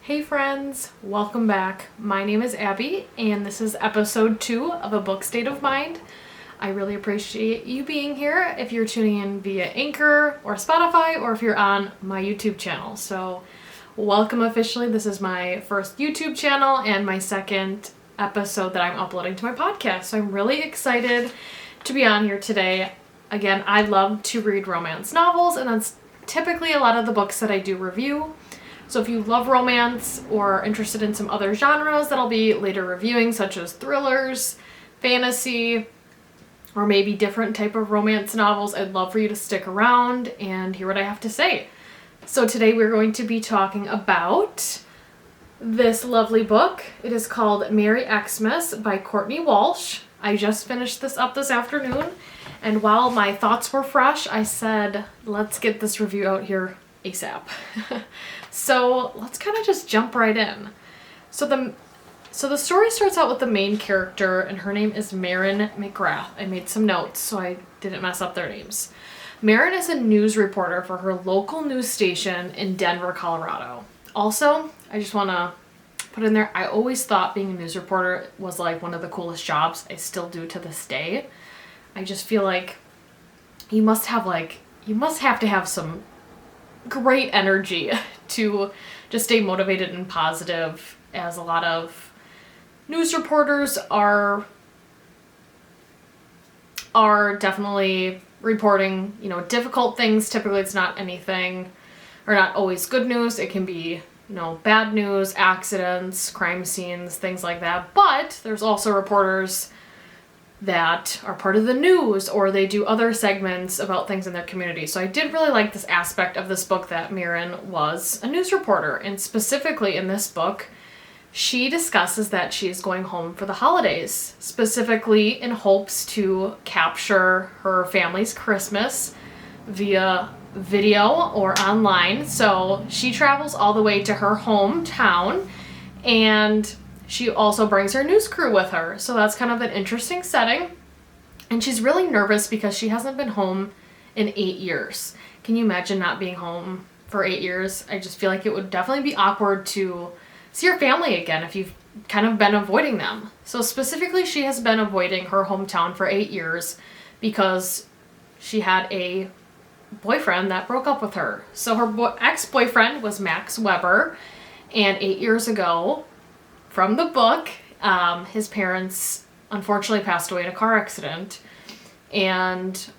Hey friends, welcome back. My name is Abby and this is episode 2 of A Book State of Mind. I really appreciate you being here if you're tuning in via Anchor or Spotify or if you're on my YouTube channel. So welcome officially. This is my first YouTube channel and my second episode that I'm uploading to my podcast. So I'm really excited to be on here today. Again, I love to read romance novels and that's typically a lot of the books that I do review. So if you love romance or are interested in some other genres that I'll be later reviewing, such as thrillers, fantasy, or maybe different type of romance novels, I'd love for you to stick around and hear what I have to say. So today we're going to be talking about this lovely book. It is called Merry Xmas by Courtney Walsh. I just finished this up this afternoon, and while my thoughts were fresh, I said, let's get this review out here ASAP. So let's kind of just jump right in. So the story starts out with the main character, and her name is Marin McGrath. I made some notes so I didn't mess up their names. Marin is a news reporter for her local news station in Denver, Colorado. Also, I just want to put in there, I always thought being a news reporter was like one of the coolest jobs. I still do to this day. I just feel like you must have to have some great energy to just stay motivated and positive, as a lot of news reporters are definitely reporting, difficult things. Typically it's not anything, or not always good news. It can be, bad news, accidents, crime scenes, things like that. But there's also reporters that are part of the news, or they do other segments about things in their community. So I did really like this aspect of this book, that Marin was a news reporter. And specifically in this book, she discusses that she's going home for the holidays, specifically in hopes to capture her family's Christmas via video or online. So she travels all the way to her hometown, and she also brings her news crew with her. So that's kind of an interesting setting. And she's really nervous because she hasn't been home in 8 years. Can you imagine not being home for 8 years? I just feel like it would definitely be awkward to see your family again if you've kind of been avoiding them. So specifically, she has been avoiding her hometown for 8 years because she had a boyfriend that broke up with her. So her ex-boyfriend was Max Weber, and 8 years ago, from the book, his parents unfortunately passed away in a car accident, and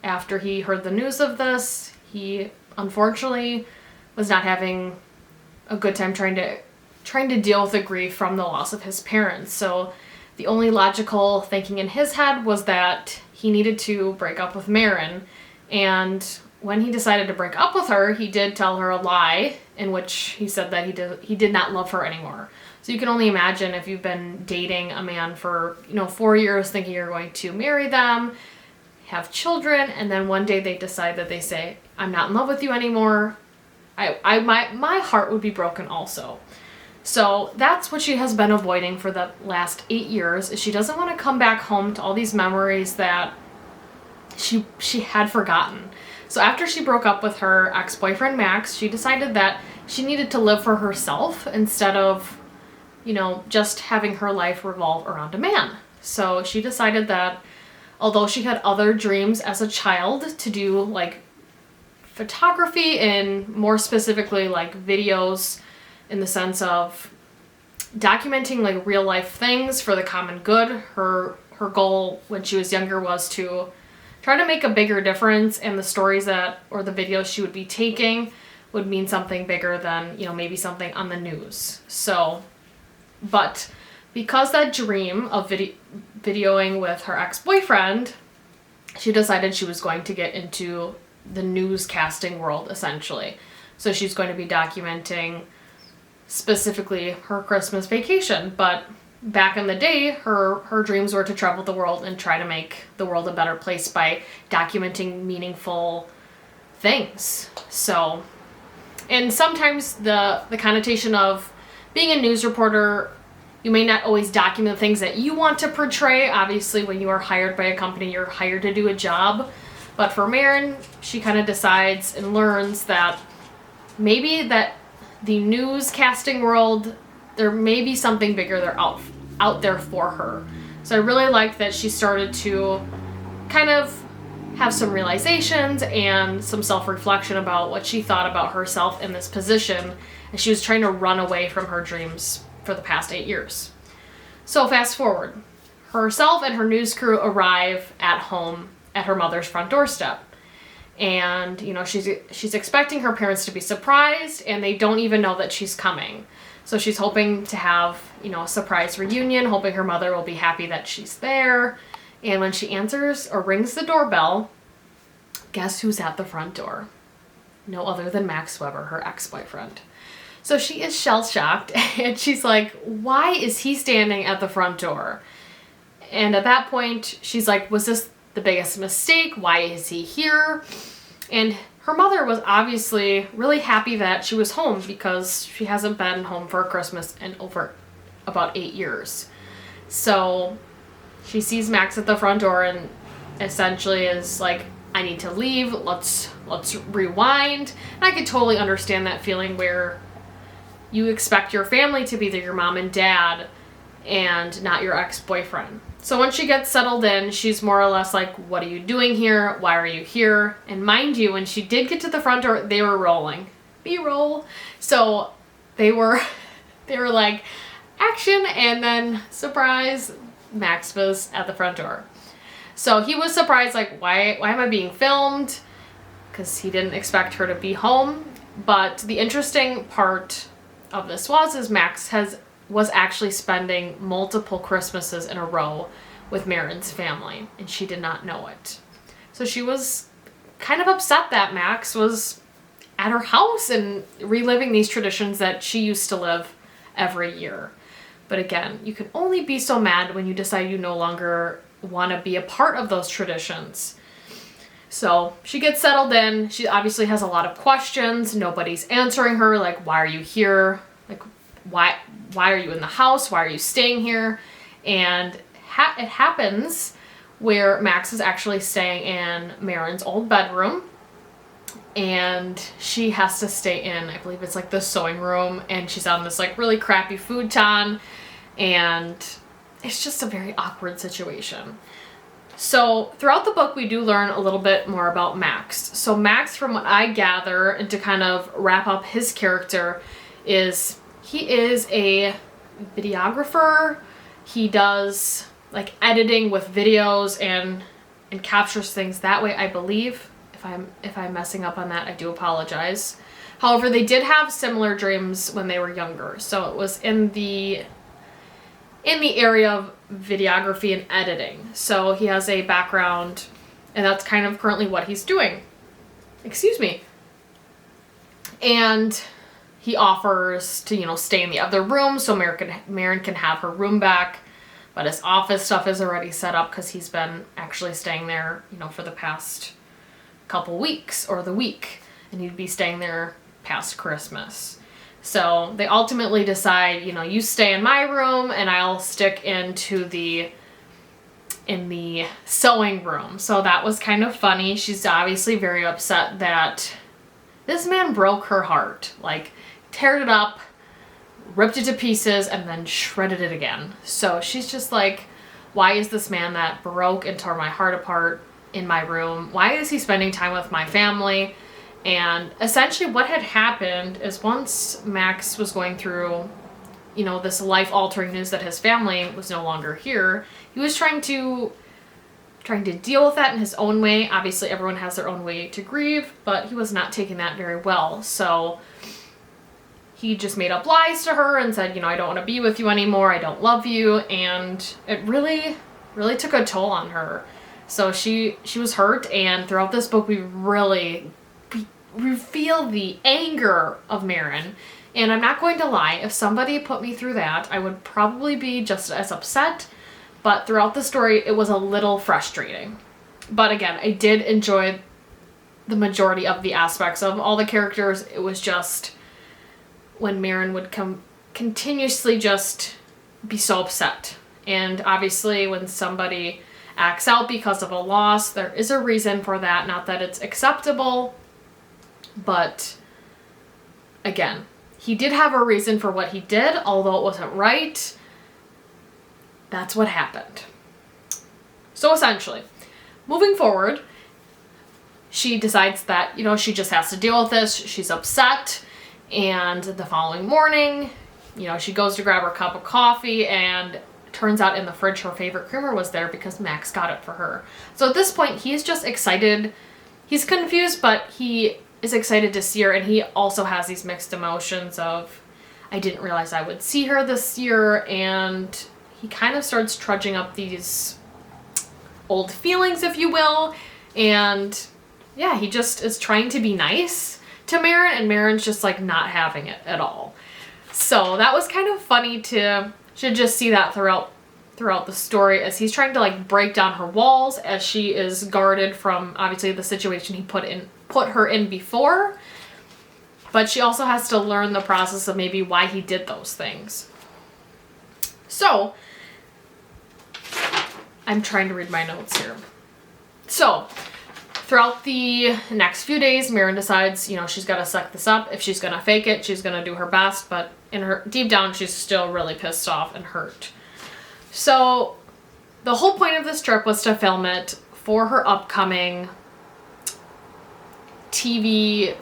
after he heard the news of this, he unfortunately was not having a good time trying to deal with the grief from the loss of his parents. So the only logical thinking in his head was that he needed to break up with Marin, and when he decided to break up with her, he did tell her a lie in which he said that he did not love her anymore. So you can only imagine if you've been dating a man for, 4 years thinking you're going to marry them, have children, and then one day they decide that they say, I'm not in love with you anymore. My heart would be broken also. So that's what she has been avoiding for the last 8 years, is she doesn't want to come back home to all these memories that she had forgotten. So after she broke up with her ex-boyfriend Max, she decided that she needed to live for herself instead of, just having her life revolve around a man. So she decided that although she had other dreams as a child to do like photography and more specifically like videos in the sense of documenting like real life things for the common good, her goal when she was younger was to try to make a bigger difference, and the stories or the videos she would be taking would mean something bigger than, maybe something on the news. So, but because that dream of videoing with her ex-boyfriend, she decided she was going to get into the newscasting world, essentially. So she's going to be documenting specifically her Christmas vacation, but back in the day, her dreams were to travel the world and try to make the world a better place by documenting meaningful things. So, and sometimes the connotation of being a news reporter, you may not always document the things that you want to portray. Obviously, when you are hired by a company, you're hired to do a job. But for Marin, she kind of decides and learns that maybe that the newscasting world, there may be something bigger there out there for her. So I really liked that she started to kind of have some realizations and some self-reflection about what she thought about herself in this position, and she was trying to run away from her dreams for the past 8 years. So fast forward. Herself and her news crew arrive at home at her mother's front doorstep. And, you know, she's expecting her parents to be surprised, and they don't even know that she's coming. So she's hoping to have, you know, a surprise reunion, hoping her mother will be happy that she's there. And when she answers or rings the doorbell, guess who's at the front door? No other than Max Weber, her ex-boyfriend. So she is shell-shocked, and she's like, why is he standing at the front door? And at that point, she's like, was this the biggest mistake? Why is he here? And her mother was obviously really happy that she was home, because she hasn't been home for Christmas in over about 8 years. So she sees Max at the front door and essentially is like, I need to leave. Let's rewind. And I could totally understand that feeling where you expect your family to be there, your mom and dad, and not your ex-boyfriend. So when she gets settled in, she's more or less like, what are you doing here? Why are you here? And mind you, when she did get to the front door, they were rolling. B-roll. So they were like, action, and then surprise, Max was at the front door. So he was surprised, like, why am I being filmed? Because he didn't expect her to be home. But the interesting part of this is Max was actually spending multiple Christmases in a row with Marin's family, and she did not know it. So she was kind of upset that Max was at her house and reliving these traditions that she used to live every year. But again, you can only be so mad when you decide you no longer want to be a part of those traditions. So she gets settled in. She obviously has a lot of questions. Nobody's answering her, like, why are you here? Like, why are you in the house? Why are you staying here? And it happens where Max is actually staying in Marin's old bedroom, and she has to stay in, I believe it's like the sewing room, and she's on this like really crappy futon, and it's just a very awkward situation. So throughout the book, we do learn a little bit more about Max. So Max, from what I gather, and to kind of wrap up his character, is he is a videographer. He does like editing with videos and captures things that way, I believe. If I'm messing up on that, I do apologize. However, they did have similar dreams when they were younger. So it was in the area of videography and editing. So he has a background, and that's kind of currently what he's doing. Excuse me. And he offers to, you know, stay in the other room so Marin can have her room back. But his office stuff is already set up because he's been actually staying there, you know, for the past couple weeks or the week. And he'd be staying there past Christmas. So they ultimately decide, you know, you stay in my room and I'll stick in the sewing room. So that was kind of funny. She's obviously very upset that this man broke her heart. Like, teared it up, ripped it to pieces, and then shredded it again. So she's just like, why is this man that broke and tore my heart apart in my room? Why is he spending time with my family? And essentially what had happened is once Max was going through, you know, this life-altering news that his family was no longer here, he was trying to deal with that in his own way. Obviously, everyone has their own way to grieve, but he was not taking that very well. So he just made up lies to her and said, you know, I don't want to be with you anymore. I don't love you. And it really, really took a toll on her. So she was hurt. And throughout this book, we feel the anger of Marin. And I'm not going to lie, if somebody put me through that, I would probably be just as upset. But throughout the story, it was a little frustrating. But again, I did enjoy the majority of the aspects of all the characters. It was just when Marin would continuously just be so upset. And obviously when somebody acts out because of a loss, there is a reason for that. Not that it's acceptable, but again, he did have a reason for what he did, although it wasn't right. That's what happened. So essentially, moving forward, she decides that, she just has to deal with this. She's upset. And the following morning, she goes to grab her cup of coffee, and turns out in the fridge her favorite creamer was there because Max got it for her. So at this point, he's just excited. He's confused, but he is excited to see her, and he also has these mixed emotions of, I didn't realize I would see her this year, and he kind of starts trudging up these old feelings, if you will, and yeah, he just is trying to be nice to Marin, and Marin's just like not having it at all. So that was kind of funny to just see that throughout the story, as he's trying to like break down her walls, as she is guarded from obviously the situation he put her in before, but she also has to learn the process of maybe why he did those things. So I'm trying to read my notes here. So throughout the next few days, Marin decides, she's got to suck this up. If she's going to fake it, she's going to do her best, but in her deep down, she's still really pissed off and hurt. So the whole point of this trip was to film it for her upcoming TV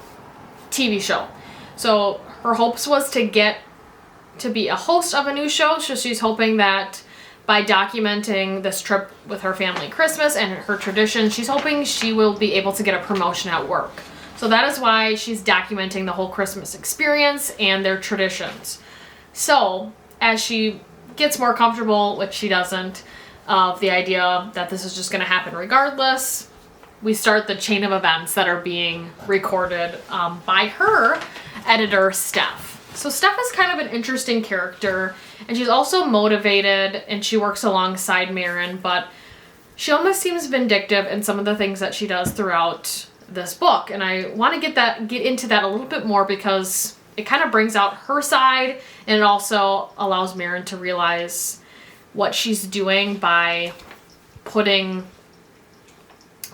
show. So her hopes was to get to be a host of a new show. So she's hoping that by documenting this trip with her family Christmas and her tradition, she's hoping she will be able to get a promotion at work. So that is why she's documenting the whole Christmas experience and their traditions. So as she gets more comfortable, which she doesn't, of the idea that this is just going to happen regardless, we start the chain of events that are being recorded by her editor, Steph. So Steph is kind of an interesting character, and she's also motivated, and she works alongside Marin, but she almost seems vindictive in some of the things that she does throughout this book. And I want to get into that a little bit more, because it kind of brings out her side, and it also allows Marin to realize what she's doing by putting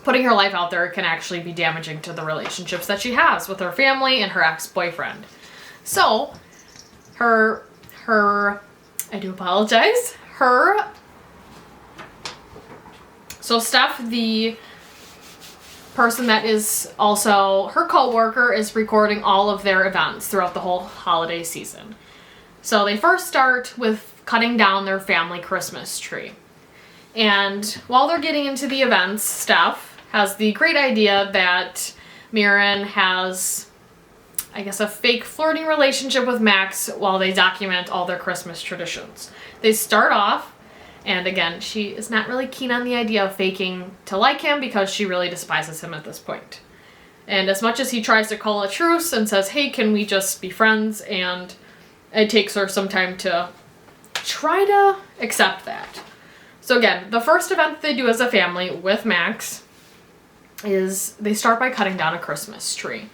her life out there can actually be damaging to the relationships that she has with her family and her ex-boyfriend. So, so Steph, the person that is also her co-worker, is recording all of their events throughout the whole holiday season. So they first start with cutting down their family Christmas tree. And while they're getting into the events, Steph has the great idea that Marin has, I guess, a fake flirting relationship with Max while they document all their Christmas traditions. They start off, and again, she is not really keen on the idea of faking to like him because she really despises him at this point. And as much as he tries to call a truce and says, hey, can we just be friends? And it takes her some time to try to accept that. So again, the first event they do as a family with Max is they start by cutting down a Christmas tree.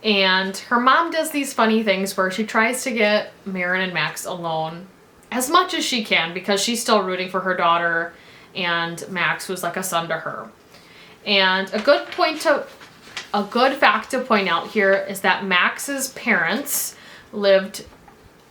And her mom does these funny things where she tries to get Marin and Max alone as much as she can, because she's still rooting for her daughter, and Max was like a son to her. And a good fact to point out here is that Max's parents lived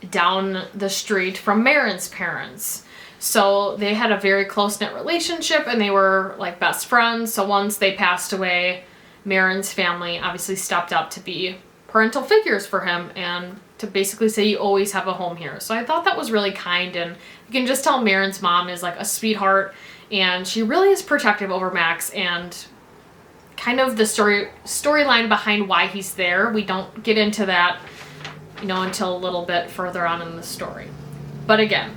down the street from Marin's parents. So they had a very close-knit relationship, and they were like best friends. So once they passed away, Marin's family obviously stepped up to be parental figures for him and to basically say you always have a home here. So I thought that was really kind, and you can just tell Marin's mom is like a sweetheart, and she really is protective over Max, and kind of the storyline behind why he's there. We don't get into that, until a little bit further on in the story. But again,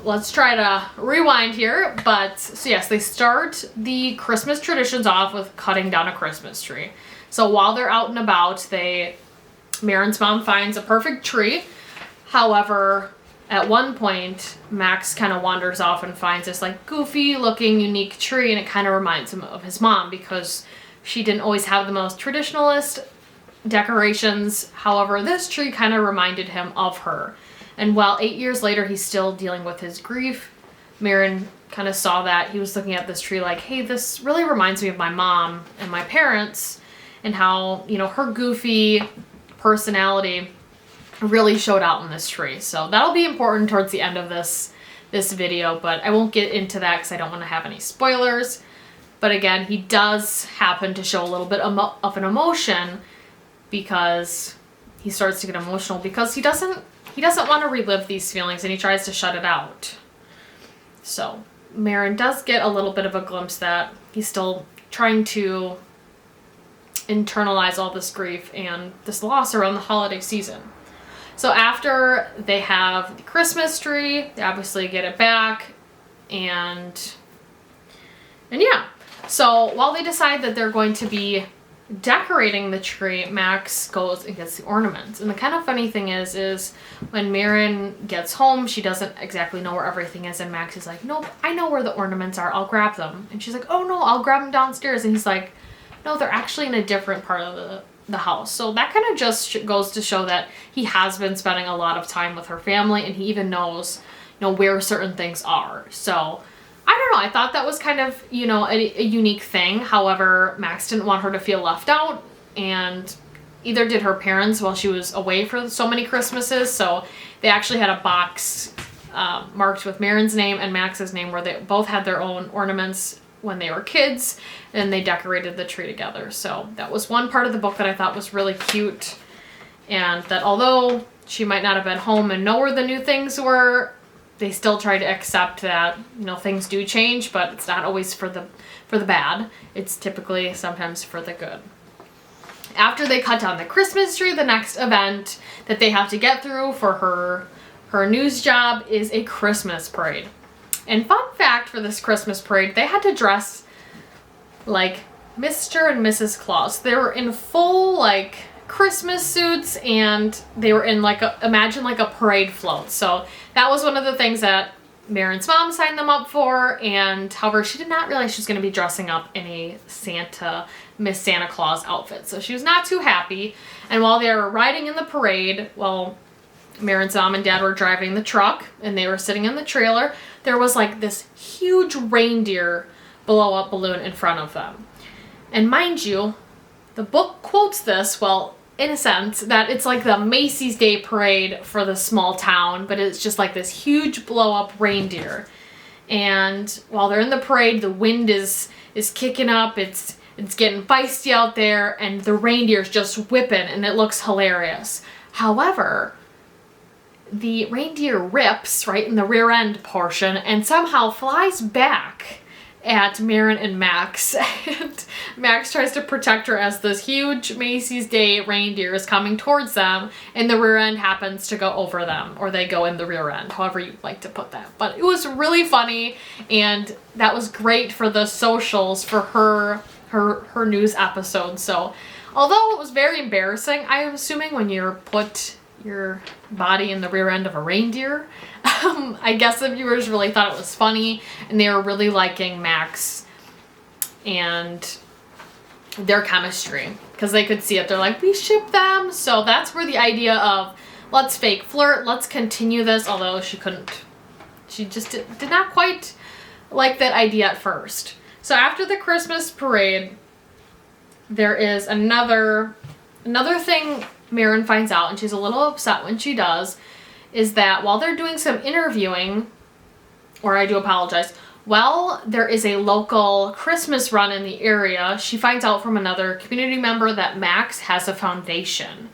let's try to rewind here. But so yes, they start the Christmas traditions off with cutting down a Christmas tree. So while they're out and about, Marin's mom finds a perfect tree. However, at one point, Max kind of wanders off and finds this like goofy looking unique tree, and it kind of reminds him of his mom because she didn't always have the most traditionalist decorations. However, this tree kind of reminded him of her. And while 8 years later he's still dealing with his grief, Marin kind of saw that. He was looking at this tree like, hey, this really reminds me of my mom and my parents, and how, her goofy personality really showed out in this tree. So that'll be important towards the end of this video, but I won't get into that because I don't want to have any spoilers. But again, he does happen to show a little bit of an emotion because he starts to get emotional because he doesn't want to relive these feelings, and he tries to shut it out. So Marin does get a little bit of a glimpse that he's still trying to internalize all this grief and this loss around the holiday season. So after they have the Christmas tree, they obviously get it back, and yeah. So while they decide that they're going to be decorating the tree, Max goes and gets the ornaments. And the kind of funny thing is when Marin gets home, she doesn't exactly know where everything is, and Max is like, "Nope, I know where the ornaments are. I'll grab them." And she's like, "Oh no, I'll grab them downstairs." And he's like, "No, they're actually in a different part of the house." So that kind of just goes to show that he has been spending a lot of time with her family, and he even knows, where certain things are. So I don't know, I thought that was kind of, a unique thing. However, Max didn't want her to feel left out, and either did her parents while she was away for so many Christmases. So they actually had a box marked with Marin's name and Max's name where they both had their own ornaments when they were kids, and they decorated the tree together. So that was one part of the book that I thought was really cute, and that although she might not have been home and know where the new things were, they still try to accept that, things do change, but it's not always for the bad. It's typically sometimes for the good. After they cut down the Christmas tree, the next event that they have to get through for her news job is a Christmas parade. And fun fact for this Christmas parade, they had to dress like Mr. and Mrs. Claus. They were in full Christmas suits, and they were in imagine a parade float. So that was one of the things that Marin's mom signed them up for, and however, she did not realize she was going to be dressing up in a Miss Santa Claus outfit. So she was not too happy. And while they were riding in the parade, Marin's mom and dad were driving the truck, and they were sitting in the trailer, there was this huge reindeer blow-up balloon in front of them. And mind you, the book quotes this, in a sense, that it's like the Macy's Day Parade for the small town, but it's just this huge blow-up reindeer. And while they're in the parade, the wind is kicking up, it's getting feisty out there, and the reindeer's just whipping, and it looks hilarious. However, the reindeer rips right in the rear end portion and somehow flies back at Marin and Max, and Max tries to protect her as this huge Macy's Day reindeer is coming towards them, and the rear end happens to go over them, or they go in the rear end, however you like to put that. But it was really funny, and that was great for the socials for her news episode. So although it was very embarrassing, I am assuming when you're put your body in the rear end of a reindeer, I guess the viewers really thought it was funny, and they were really liking Max and their chemistry because they could see it. They're like, we ship them. So that's where the idea of let's fake flirt, let's continue this, although she just did not quite like that idea at first. So after the Christmas parade, there is another thing Marin finds out, and she's a little upset when she does, is that while they're doing some interviewing, or I do apologize, while there is a local Christmas run in the area, she finds out from another community member that Max has a foundation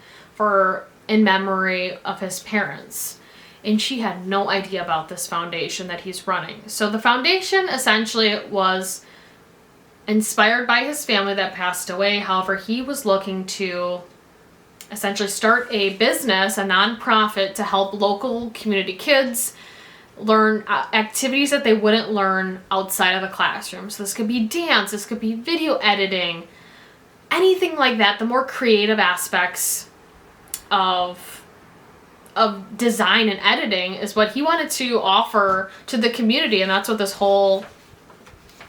in memory of his parents. And she had no idea about this foundation that he's running. So the foundation essentially was inspired by his family that passed away. However, he was looking to essentially start a business, a nonprofit, to help local community kids learn activities that they wouldn't learn outside of the classroom. So this could be dance, this could be video editing, anything like that. The more creative aspects of design and editing is what he wanted to offer to the community, and that's what this whole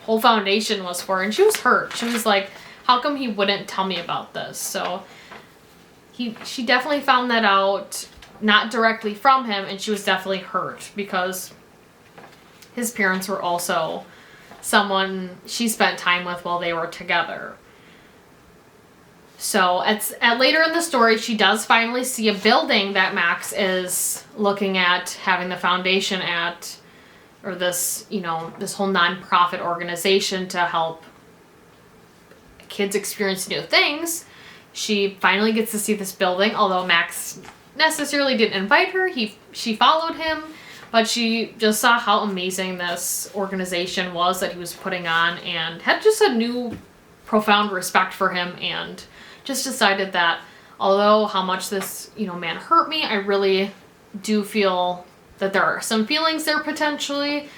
foundation was for. And she was hurt. She was like, how come he wouldn't tell me about this? So she definitely found that out, not directly from him, and she was definitely hurt because his parents were also someone she spent time with while they were together. So at later in the story, she does finally see a building that Max is looking at having the foundation at, or this, this whole nonprofit organization to help kids experience new things. She finally gets to see this building, although Max necessarily didn't invite her. She followed him, but she just saw how amazing this organization was that he was putting on and had just a new profound respect for him, and just decided that although how much this, man hurt me, I really do feel that there are some feelings there potentially.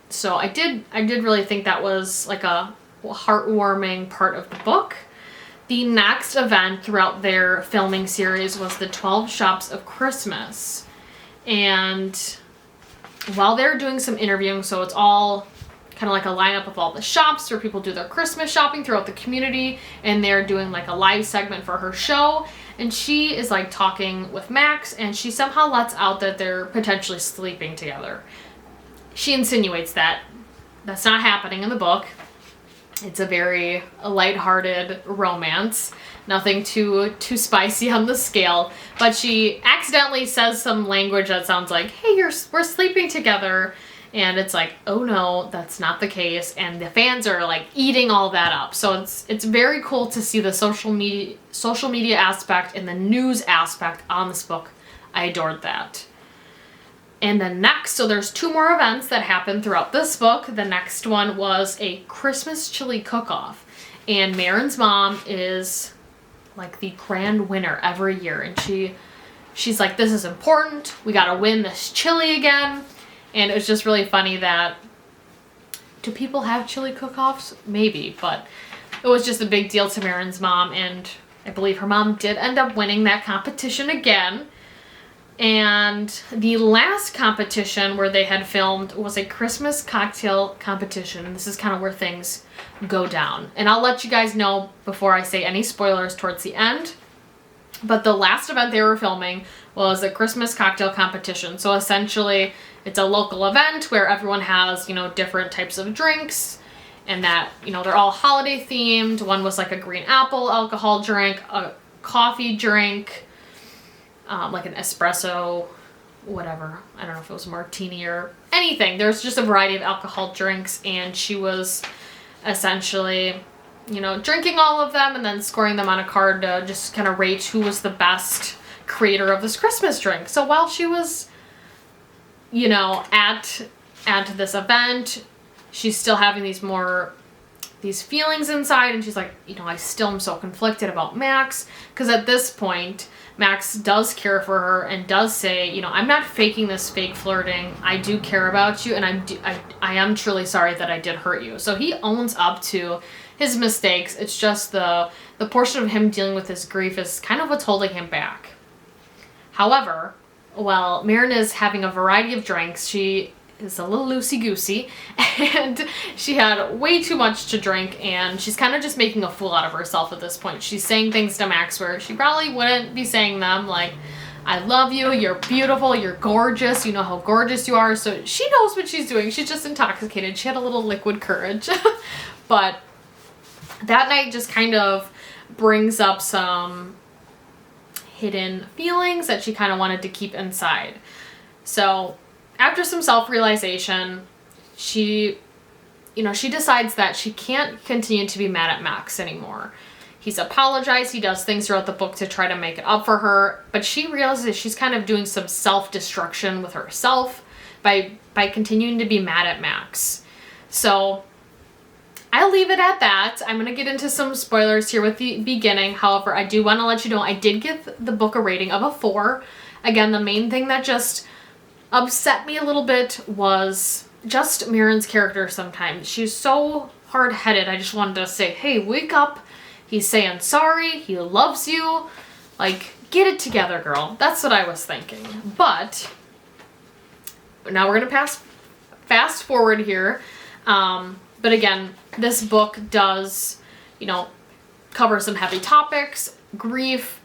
So I did really think that was like a heartwarming part of the book. The next event throughout their filming series was the 12 Shops of Christmas. And while they're doing some interviewing, so it's all kind of like a lineup of all the shops where people do their Christmas shopping throughout the community, and they're doing like a live segment for her show, and she is like talking with Max, and she somehow lets out that they're potentially sleeping together. She insinuates that that's not happening in the book. It's a very lighthearted romance, nothing too spicy on the scale, but she accidentally says some language that sounds like, hey, we're sleeping together. And it's like, oh no, that's not the case. And the fans are like eating all that up. So it's very cool to see the social media aspect and the news aspect on this book. I adored that. And then next, so there's 2 more events that happen throughout this book. The next one was a Christmas chili cook-off. And Marin's mom is like the grand winner every year. And she's like, this is important. We gotta win this chili again. And it was just really funny that, do people have chili cook-offs? Maybe, but it was just a big deal to Marin's mom, and I believe her mom did end up winning that competition again. And the last competition where they had filmed was a Christmas cocktail competition, and this is kind of where things go down. And I'll let you guys know before I say any spoilers towards the end. But the last event they were filming was a Christmas cocktail competition. So essentially, it's a local event where everyone has, different types of drinks, and that, they're all holiday themed. One was like a green apple alcohol drink, a coffee drink, like an espresso, whatever. I don't know if it was a martini or anything. There's just a variety of alcohol drinks, and she was essentially, drinking all of them and then scoring them on a card to just kind of rate who was the best creator of this Christmas drink. So while she was, at this event, she's still having these feelings inside, and she's like, I still am so conflicted about Max, because at this point, Max does care for her and does say, I'm not faking this fake flirting. I do care about you, and I am truly sorry that I did hurt you. So he owns up to his mistakes. It's just the portion of him dealing with his grief is kind of what's holding him back. However, while Marin is having a variety of drinks, she is a little loosey-goosey, and she had way too much to drink, and she's kind of just making a fool out of herself at this point. She's saying things to Max where she probably wouldn't be saying them, like, I love you, you're beautiful, you're gorgeous, you know how gorgeous you are. So she knows what she's doing. She's just intoxicated. She had a little liquid courage. But that night just kind of brings up some hidden feelings that she kind of wanted to keep inside. So after some self-realization, she decides that she can't continue to be mad at Max anymore. He's apologized. He does things throughout the book to try to make it up for her, but she realizes she's kind of doing some self-destruction with herself by continuing to be mad at Max. So I'll leave it at that. I'm going to get into some spoilers here with the beginning. However, I do want to let you know I did give the book a rating of a 4. Again, the main thing that just upset me a little bit was just Marin's character sometimes. She's so hard-headed. I just wanted to say, hey, wake up. He's saying sorry. He loves you. Like, get it together, girl. That's what I was thinking. But now we're going to fast forward here. But again, this book does, cover some heavy topics, grief,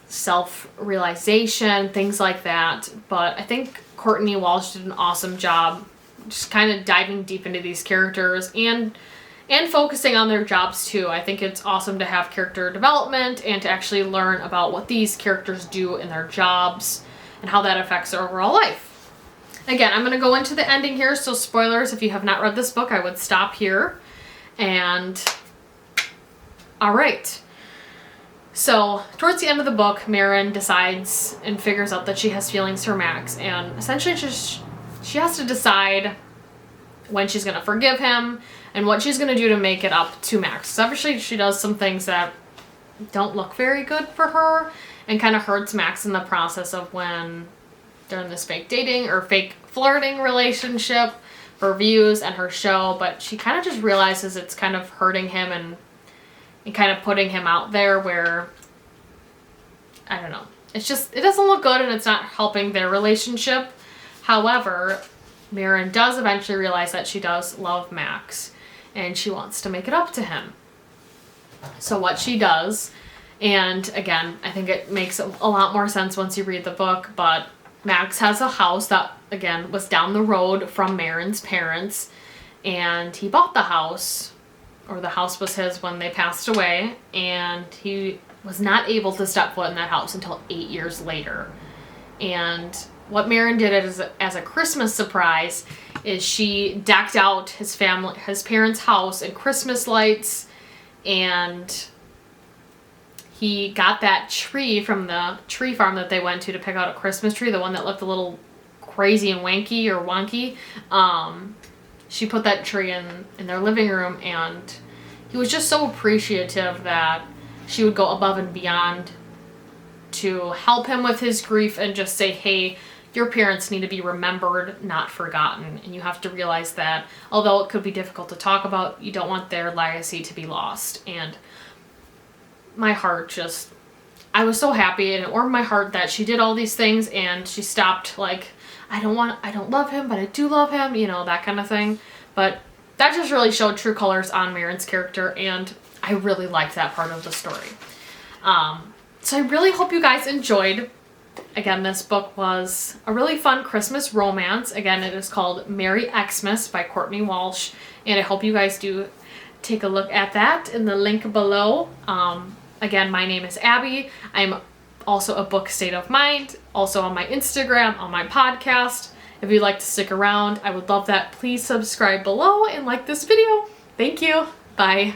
self-realization, things like that. But I think Courtney Walsh did an awesome job just kind of diving deep into these characters and and focusing on their jobs too. I think it's awesome to have character development and to actually learn about what these characters do in their jobs and how that affects their overall life. Again, I'm going to go into the ending here, so spoilers, if you have not read this book, I would stop here. And alright. So, towards the end of the book, Marin decides and figures out that she has feelings for Max, and essentially she has to decide when she's going to forgive him and what she's going to do to make it up to Max. So obviously she does some things that don't look very good for her and kind of hurts Max in the process of when they're in this fake dating or fake flirting relationship for views and her show, but she kind of just realizes it's kind of hurting him and kind of putting him out there where, I don't know, it's just, it doesn't look good and it's not helping their relationship. However, Marin does eventually realize that she does love Max and she wants to make it up to him. So what she does, and again, I think it makes a lot more sense once you read the book, but Max has a house that, again, was down the road from Marin's parents, and he bought the house, or the house was his when they passed away, and he was not able to step foot in that house until 8 years later. And what Marin did as a Christmas surprise is she decked out his parents' house in Christmas lights, and he got that tree from the tree farm that they went to pick out a Christmas tree, the one that looked a little crazy and wanky or wonky. She put that tree in their living room, and he was just so appreciative that she would go above and beyond to help him with his grief and just say, hey, your parents need to be remembered, not forgotten. And you have to realize that although it could be difficult to talk about, you don't want their legacy to be lost. And my heart just, I was so happy, and it warmed my heart that she did all these things and she stopped like, I don't love him, but I do love him, you know, that kind of thing. But that just really showed true colors on Marin's character, and I really liked that part of the story. So I really hope you guys enjoyed. Again, this book was a really fun Christmas romance. Again, it is called Merry Xmas by Courtney Walsh, and I hope you guys do take a look at that in the link below. Again, my name is Abby. I'm also a book state of mind, also on my Instagram, on my podcast. If you'd like to stick around, I would love that. Please subscribe below and like this video. Thank you. Bye.